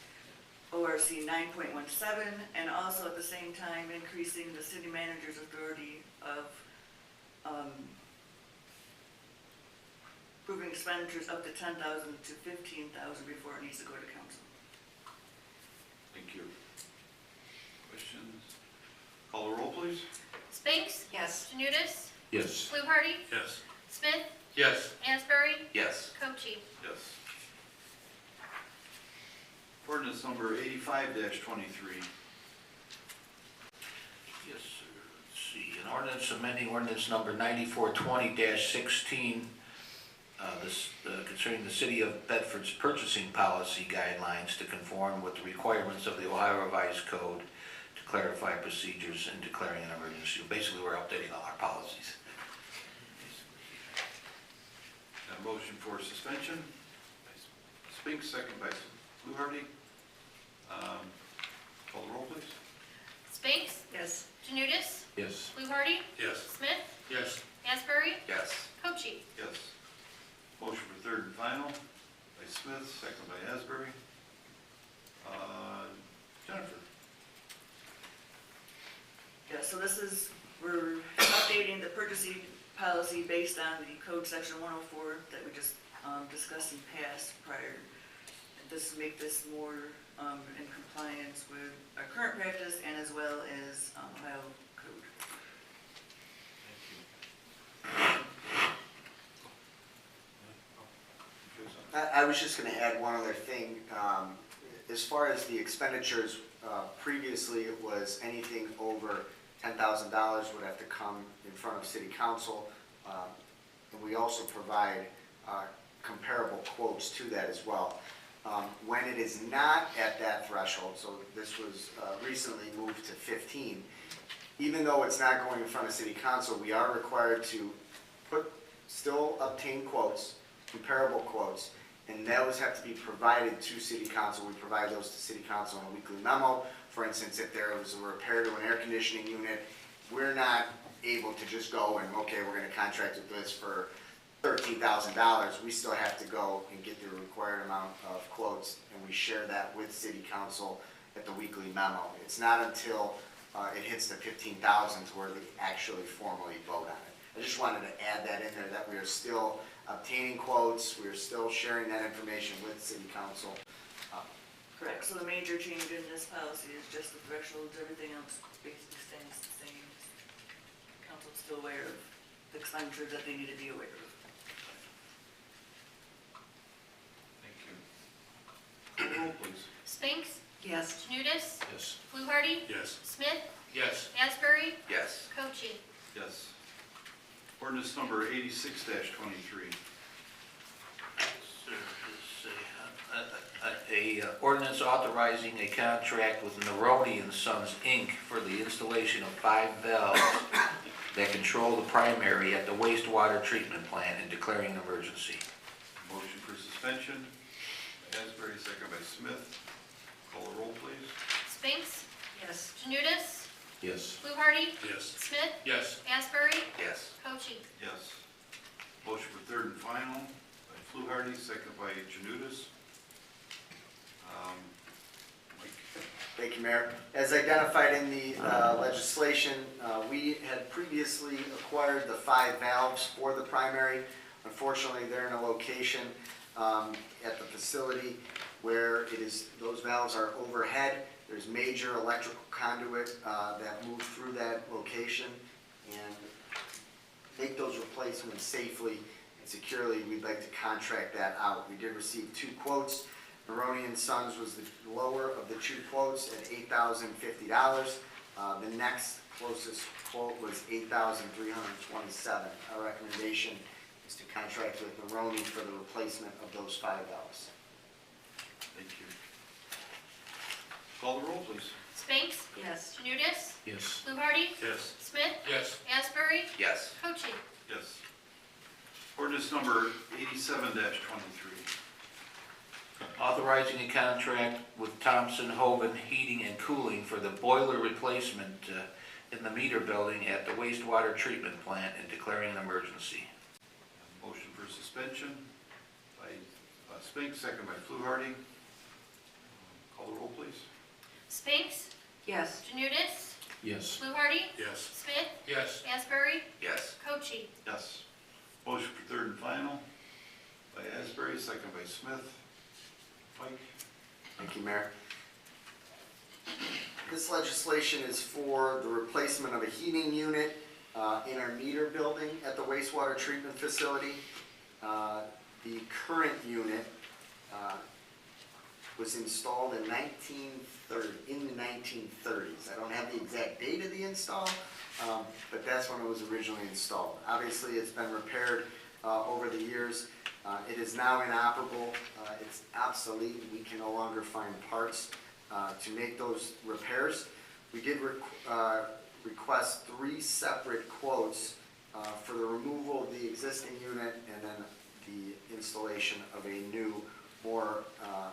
ORC 9.17 and also at the same time increasing the city manager's authority of expenditures up to 10,000 to 15,000 before it needs to go to council. Thank you. Questions? Call the roll, please. Spinks? Yes. Janudis, Yes. Fluharty? Yes. Smith? Yes. Asbury? Yes. Cochee? Yes. Ordinance number 85-23. Yes, sir. Let's see, an ordinance amending ordinance number 9420-16, concerning the city of Bedford's purchasing policy guidelines to conform with the requirements of the Ohio Revised Code to clarify procedures and declaring an emergency. Basically, we're updating all our policies. A motion for suspension. Spinks, second by Fluharty. Call the roll, please. Spinks? Yes. Janudis, Yes. Fluharty? Yes. Smith? Yes. Asbury? Yes. Cochee? Yes. Motion for third and final by Smith, second by Asbury. Jennifer. Yeah, so this is, we're updating the purchasing policy based on the code section 104 that we just discussed in past prior. This will make this more in compliance with our current practice and as well as Ohio code. I was just gonna add one other thing. As far as the expenditures, previously it was anything over $10,000 would have to come in front of city council. And we also provide comparable quotes to that as well. When it is not at that threshold, so this was recently moved to 15, even though it's not going in front of city council, we are required to still obtain quotes, comparable quotes, and those have to be provided to city council. We provide those to city council in a weekly memo. For instance, if there was a repair to an air conditioning unit, we're not able to just go and, okay, we're gonna contract with this for $13,000. We still have to go and get the required amount of quotes, and we share that with city council at the weekly memo. It's not until it hits the 15,000 where they actually formally vote on it. I just wanted to add that in there, that we are still obtaining quotes, we are still sharing that information with city council. Correct, so the major change in this policy is just the thresholds, everything else basically stays the same. Council's still aware of the expenditures that they need to be aware of. Thank you. Call the roll, please. Spinks? Yes. Janudis, Yes. Fluharty? Yes. Smith? Yes. Asbury? Yes. Cochee? Yes. Ordinance number 86-23. A ordinance authorizing a contract with Neroni and Sons, Inc. for the installation of 5 valves that control the primary at the wastewater treatment plant and declaring an emergency. Motion for suspension by Asbury, second by Smith. Call the roll, please. Spinks? Yes. Janudis, Yes. Fluharty? Yes. Smith? Yes. Asbury? Yes. Cochee? Yes. Motion for third and final by Fluharty, second by Janudis. Mike. Thank you, Mayor. As identified in the legislation, we had previously acquired the 5 valves for the primary. Unfortunately, they're in a location at the facility where those valves are overhead. There's major electrical conduit that move through that location, and make those replacements safely and securely, we'd like to contract that out. We did receive 2 quotes. Neroni and Sons was the lower of the 2 quotes at $8,050. The next closest quote was $8,327. Our recommendation is to contract with Neroni for the replacement of those 5 valves. Thank you. Call the roll, please. Spinks? Yes. Janudis, Yes. Fluharty? Yes. Smith? Yes. Asbury? Yes. Cochee? Yes. Ordinance number 87-23. Authorizing a contract with Thompson Hoven Heating and Cooling for the boiler replacement in the meter building at the wastewater treatment plant and declaring an emergency. Motion for suspension by Spinks, second by Fluharty. Call the roll, please. Spinks? Yes. Janudis, Yes. Fluharty? Yes. Smith? Yes. Asbury? Yes. Cochee? Yes. Motion for third and final by Asbury, second by Smith. Mike? Thank you, Mayor. This legislation is for the replacement of a heating unit in our meter building at the wastewater treatment facility. The current unit was installed in the 1930s. I don't have the exact date of the install, but that's when it was originally installed. Obviously, it's been repaired over the years. It is now inoperable. It's obsolete. We can no longer find parts to make those repairs. We did request 3 separate quotes for the removal of the existing unit and then the installation of a new, more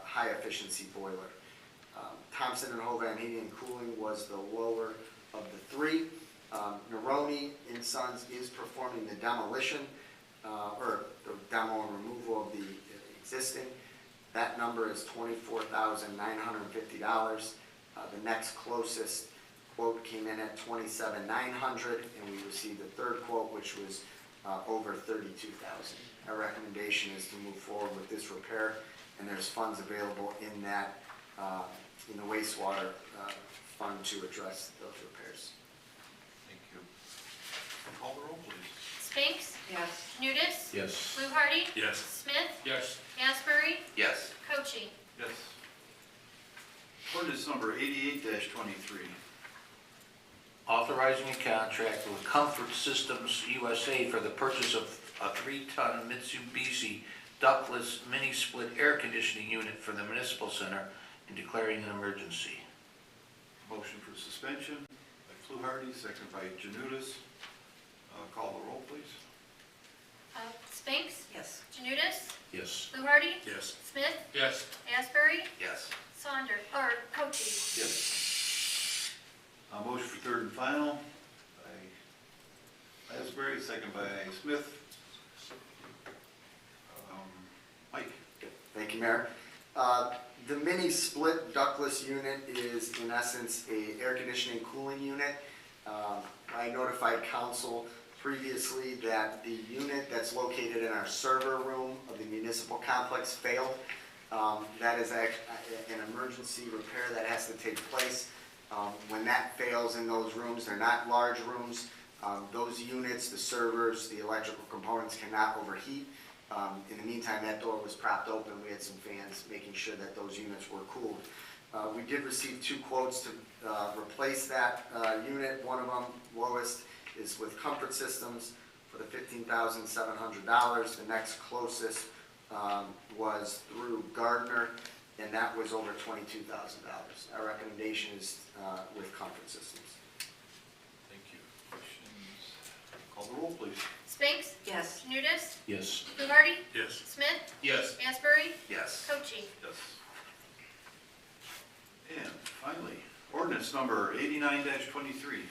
high-efficiency boiler. Thompson and Hovan Heating and Cooling was the lower of the 3. Neroni and Sons is performing the demolition, or the demo and removal of the existing. That number is $24,950. The next closest quote came in at $27,900, and we received a third quote, which was over $32,000. Our recommendation is to move forward with this repair, and there's funds available in that, in the wastewater fund to address those repairs. Thank you. Call the roll, please. Spinks? Yes. Janutus? Yes. Fluharty? Yes. Smith? Yes. Asbury? Yes. Cochee? Yes. Ordinance number 88-23. Authorizing a contract with Comfort Systems USA for the purchase of a 3-ton Mitsubishi ductless mini-split air conditioning unit for the municipal center and declaring an emergency. Motion for suspension by Fluharty, second by Janutus. Call the roll, please. Spinks? Yes. Janutus? Yes. Fluharty? Yes. Smith? Yes. Asbury? Yes. Saunders, or Cochee? Yes. Motion for third and final by Asbury, second by Smith. Mike? Thank you, Mayor. The mini split ductless unit is in essence a air conditioning cooling unit. I notified council previously that the unit that's located in our server room of the municipal complex failed. That is an emergency repair that has to take place. When that fails in those rooms, they're not large rooms. Those units, the servers, the electrical components cannot overheat. In the meantime, that door was propped open. We had some fans making sure that those units were cooled. We did receive 2 quotes to replace that unit. One of them, lowest, is with Comfort Systems for the $15,700. The next closest was through Gardner, and that was over $22,000. Our recommendation is with Comfort Systems. Thank you. Questions? Call the roll, please. Spinks? Yes. Janutus? Yes. Fluharty? Yes. Smith? Yes. Asbury? Yes. Cochee? Yes. And finally, ordinance number 89-23.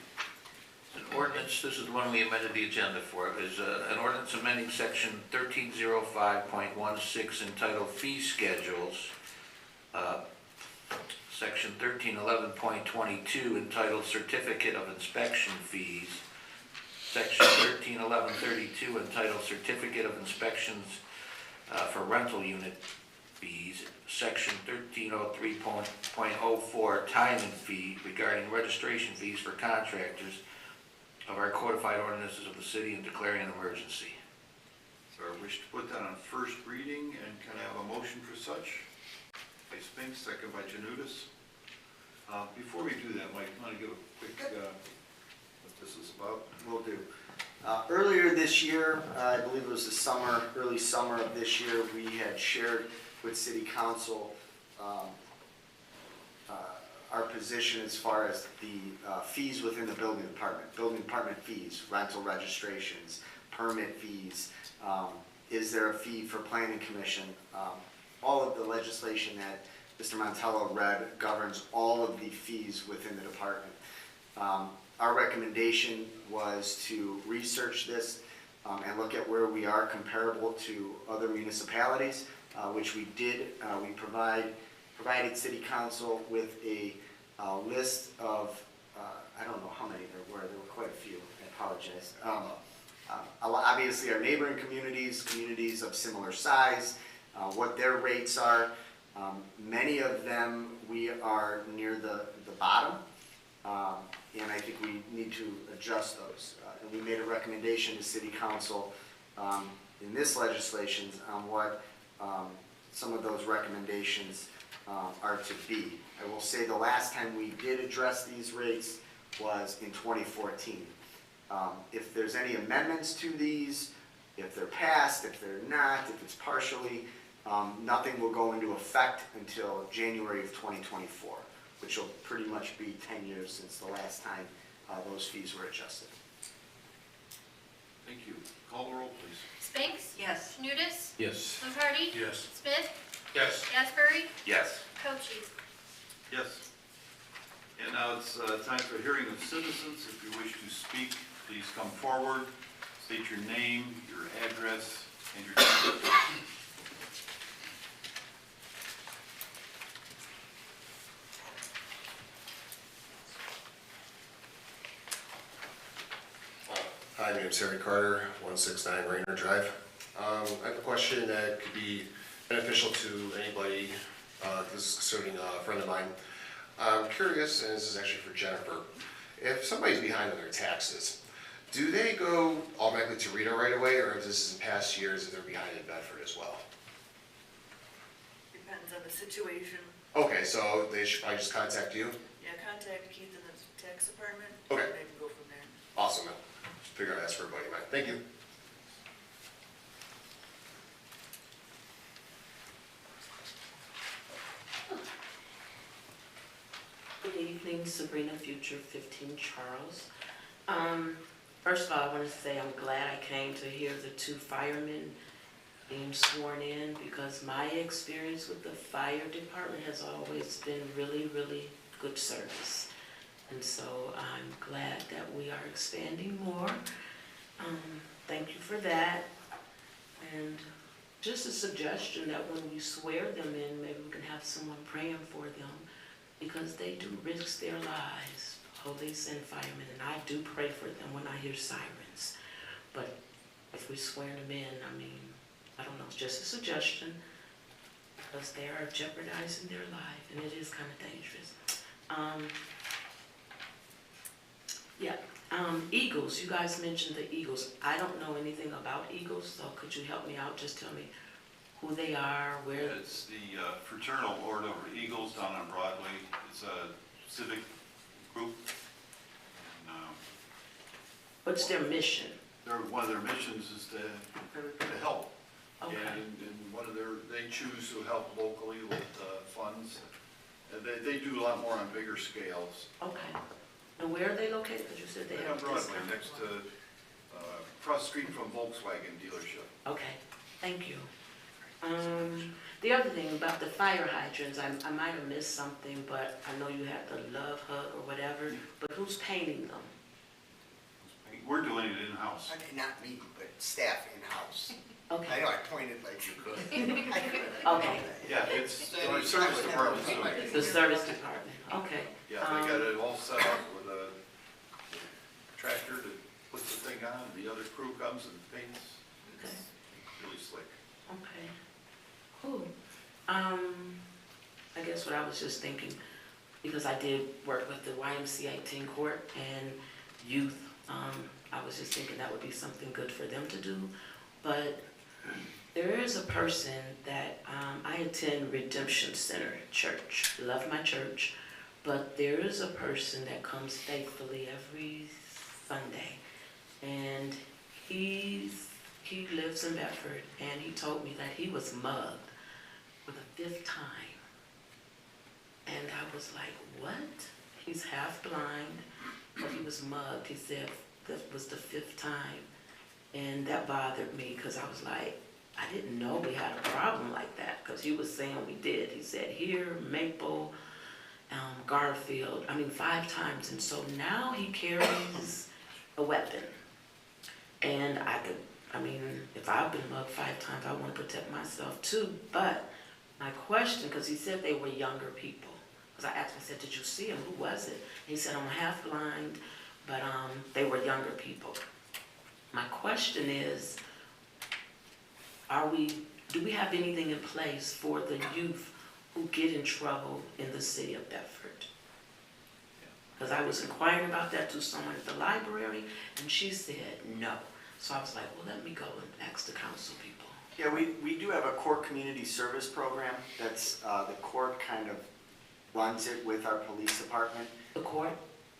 An ordinance, this is the one we amended the agenda for, is an ordinance amending section 1305.16 entitled Fee Schedules, section 1311.22 entitled Certificate of Inspection Fees, section 1311.32 entitled Certificate of Inspections for Rental Unit Fees, section 1303.04 Timing Fee regarding registration fees for contractors of our codified ordinances of the city and declaring an emergency. So I wish to put that on first reading, and can I have a motion for such? By Spinks, second by Janutus. Before we do that, Mike, you want to give a quick, what this is about? Will do. Earlier this year, I believe it was the summer, early summer of this year, we had shared with City Council our position as far as the fees within the building department. Building department fees, rental registrations, permit fees. Is there a fee for planning commission? All of the legislation that Mr. Montello read governs all of the fees within the department. Our recommendation was to research this and look at where we are comparable to other municipalities, which we did. We provided City Council with a list of, I don't know how many there were quite a few, I apologize. Obviously, our neighboring communities, communities of similar size, what their rates are. Many of them, we are near the bottom, and I think we need to adjust those. And we made a recommendation to City Council in this legislation on what some of those recommendations are to be. I will say the last time we did address these rates was in 2014. If there's any amendments to these, if they're passed, if they're not, if it's partially, nothing will go into effect until January of 2024, which will pretty much be 10 years since the last time those fees were adjusted. Thank you. Call the roll, please. Spinks? Yes. Janutus? Yes. Fluharty? Yes. Smith? Yes. Asbury? Yes. Cochee? Yes. And now it's time for hearing of citizens. If you wish to speak, please come forward, state your name, your address, and your time. Hi, my name's Harry Carter, 169 Rainer Drive. I have a question that could be beneficial to anybody. This is concerning a friend of mine. I'm curious, and this is actually for Jennifer, if somebody's behind on their taxes, do they go automatically to Rita right away, or if this is in past years, if they're behind in Bedford as well? Depends on the situation. Okay, so they should probably just contact you? Yeah, contact Keith in the tax department. Okay. And maybe go from there. Awesome. Just figure I'd ask for a buddy of mine. Thank you. Good evening, Sabrina, Future 15 Charles. First of all, I want to say I'm glad I came to hear the two firemen being sworn in, because my experience with the fire department has always been really, really good service. And so I'm glad that we are expanding more. Thank you for that. And just a suggestion that when we swear them in, maybe we can have someone praying for them, because they do risk their lives, police and firemen, and I do pray for them when I hear sirens. But if we swear them in, I mean, I don't know, it's just a suggestion, because they are jeopardizing their life, and it is kind of dangerous. Eagles, you guys mentioned the Eagles. I don't know anything about Eagles, so could you help me out? Just tell me who they are, where. It's the Fraternal Order of Eagles down on Broadway. It's a civic group. And, What's their mission? one of their missions is to help. Okay. And one of they choose to help locally with funds. And they do a lot more on bigger scales. Okay. And where are they located? Because you said they Right have on Broadway, discount. next to, across the street from Volkswagen dealership. Okay, thank you. The other thing about the fire hydrants, I might have missed something, but I know you have the Love Hug or whatever, but who's painting them? We're doing it in-house. Okay, not me, but staff in-house. Okay. I know I pointed like you could. Okay. Yeah, it's the service department doing it. The service department, okay. Yeah, they got it all set up with a tractor that puts the thing on, and the other crew comes and paints. It's really slick. Okay, cool. I guess what I was just thinking, because I did work with the YMCA teen court and youth, I was just thinking that would be something good for them to do. But there is a person that, I attend Redemption Center Church, love my church, but there is a person that comes faithfully every Sunday, and he lives in Bedford, and he told me that he was mugged for the 5th time. And I was like, what? He's half blind, but he was mugged. He said that was the 5th time. And that bothered me, because I was like, I didn't know we had a problem like that, because he was saying we did. He said here, Maple, Garfield, 5 times. And so now he carries a weapon. And if I've been mugged 5 times, I want to protect myself too. But my question, because he said they were younger people, because I asked him, I said, did you see him? Who was it? He said, I'm half blind, but they were younger people. My question is, do we have anything in place for the youth who get in trouble in the city of Bedford? Because I was inquiring about that to someone at the library, and she said no. So I was like, well, let me go and ask the council people. Yeah, we do have a court community service program that's, the court kind of runs it with our police department. The court?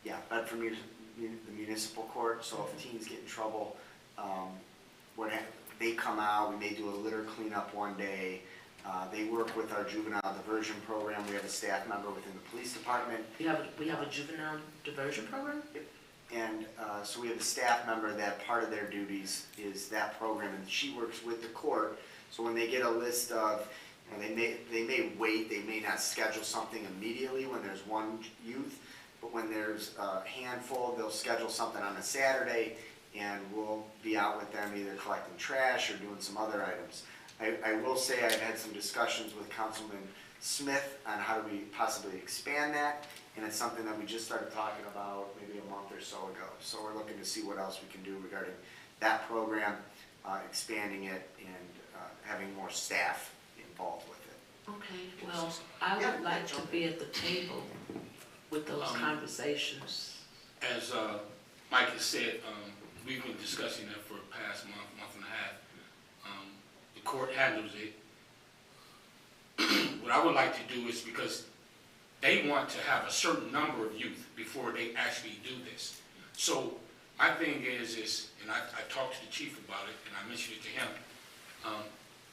Yeah, Bedford the municipal court, so if teens get in trouble, they come out, we may do a litter cleanup one day. They work with our juvenile diversion program. We have a staff member within the police department. We have a juvenile diversion program? And so we have a staff member that part of their duties is that program, and she works with the court. So when they get a list of, they may wait, they may not schedule something immediately when there's one youth, but when there's a handful, they'll schedule something on a Saturday, and we'll be out with them either collecting trash or doing some other items. I will say I've had some discussions with Councilman Smith on how do we possibly expand that, and it's something that we just started talking about maybe a month or so ago. So we're looking to see what else we can do regarding that program, expanding it, and having more staff involved with it. Okay, well, I would like to be at the table with those conversations. As Mike has said, we've been discussing that for the past month and a half. The court handles it. What I would like to do is, because they want to have a certain number of youth before they actually do this. So my thing is and I talked to the chief about it, and I mentioned it to him,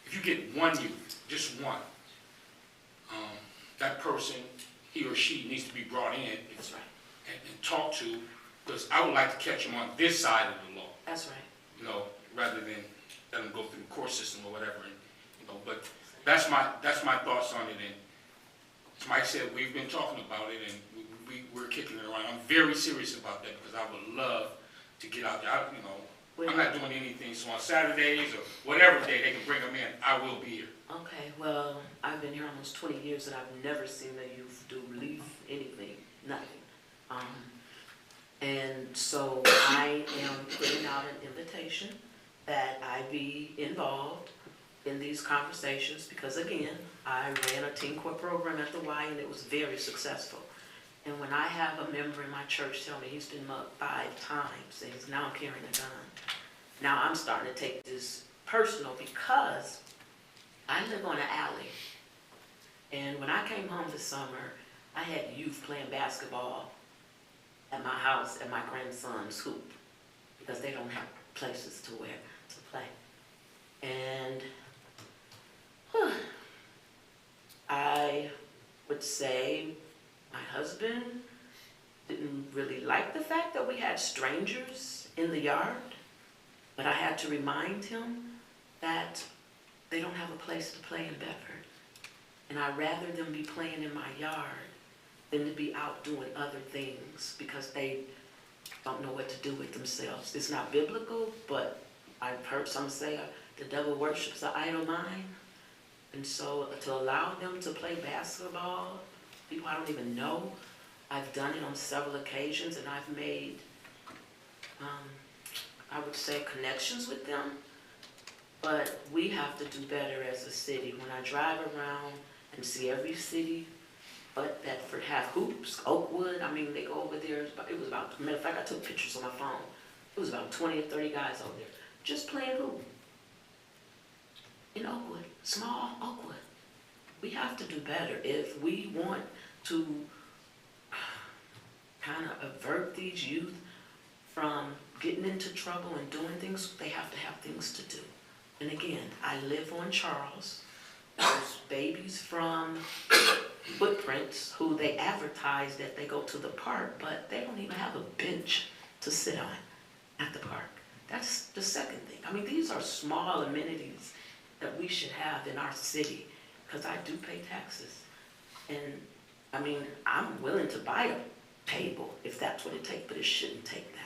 if you get one youth, just one, that person, he or she needs to be brought in. That's right. And talked to, because I would like to catch them on this side of the law. That's right. You know, rather than let them go through the court system or whatever, and, you know, but that's my thoughts on it, and as Mike said, we've been talking about it, and we're kicking it around. I'm very serious about that, because I would love to get out there. I'm not doing anything, so on Saturdays or whatever day they can bring them in, I will be here. Okay, well, I've been here almost 20 years, and I've never seen the youth leave anything, nothing. And so I am putting out an invitation that I be involved in these conversations, because again, I ran a teen court program at the Y, and it was very successful. And when I have a member in my church tell me he's been mugged 5 times and he's now carrying a gun, now I'm starting to take this personal, because I live on an alley. And when I came home this summer, I had youth playing basketball at my house at my grandson's hoop, because they don't have places to play. And I would say my husband didn't really like the fact that we had strangers in the yard, but I had to remind him that they don't have a place to play in Bedford. And I'd rather them be playing in my yard than to be out doing other things, because they don't know what to do with themselves. It's not biblical, but I've heard some say the devil worships the idle mind. And so to allow them to play basketball, people I don't even know, I've done it on several occasions, and I've made, I would say, connections with them. But we have to do better as a city. When I drive around and see every city but Bedford have hoops, Oakwood, I mean, they go over there, it was about, matter of fact, I took pictures on my phone. It was about 20 or 30 guys over there just playing hoop. In Oakwood, small Oakwood. We have to do better if we want to kind of avert these youth from getting into trouble and doing things. They have to have things to do. And again, I live on Charles. There's babies from Footprints who they advertise that they go to the park, but they don't even have a bench to sit on at the park. That's the second thing. I mean, these are small amenities that we should have in our city, because I do pay taxes. And I mean, I'm willing to buy a table if that's what it takes, but it shouldn't take that.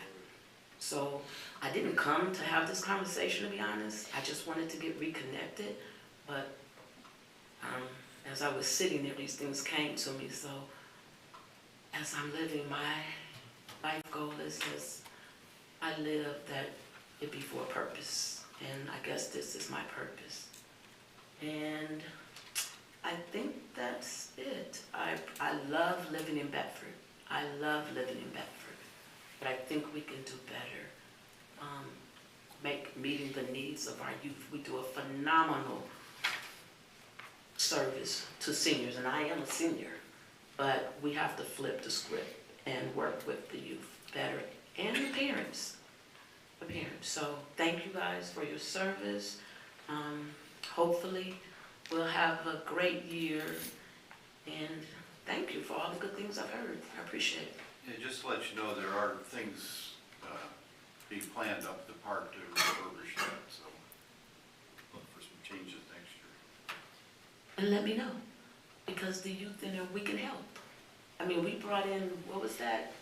So I didn't come to have this conversation, to be honest. I just wanted to get reconnected, but as I was sitting there, these things came to me. So as I'm living my life goal is as I live, that it be for a purpose, and I guess this is my purpose. And I think that's it. I love living in Bedford. I love living in Bedford, but I think we can do better. Meeting the needs of our youth. We do a phenomenal service to seniors, and I am a senior, but we have to flip the script and work with the youth better and the parents. So thank you guys for your service. Hopefully we'll have a great year, and thank you for all the good things I've heard. I appreciate it. Yeah, just to let you know, there are things being planned up at the park to refurbish that, so look for some changes next year. And let me know, because the youth in there, we can help. I mean, we brought in, what was that?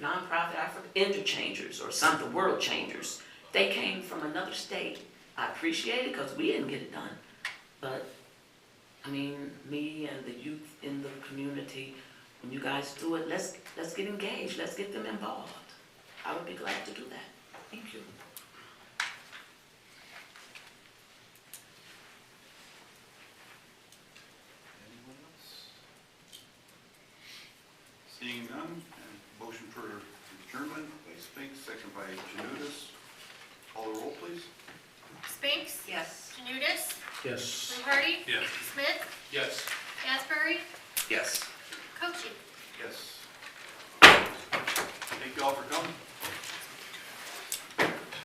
Nonprofit, I forget, Interchangers or something, World Changers. They came from another state. I appreciate it because we didn't get it done. But, I mean, me and the youth in the community, when you guys do it, let's get engaged. Let's get them involved. I would be glad to do that. Thank you. Anyone else? Seeing none, and motion for adjournment by Spinks, second by Janutus. Call the roll, please. Spinks? Yes. Janutus? Yes. Fluharty? Yes. Smith? Yes. Asbury? Yes. Cochee? Yes. Thank you all for coming.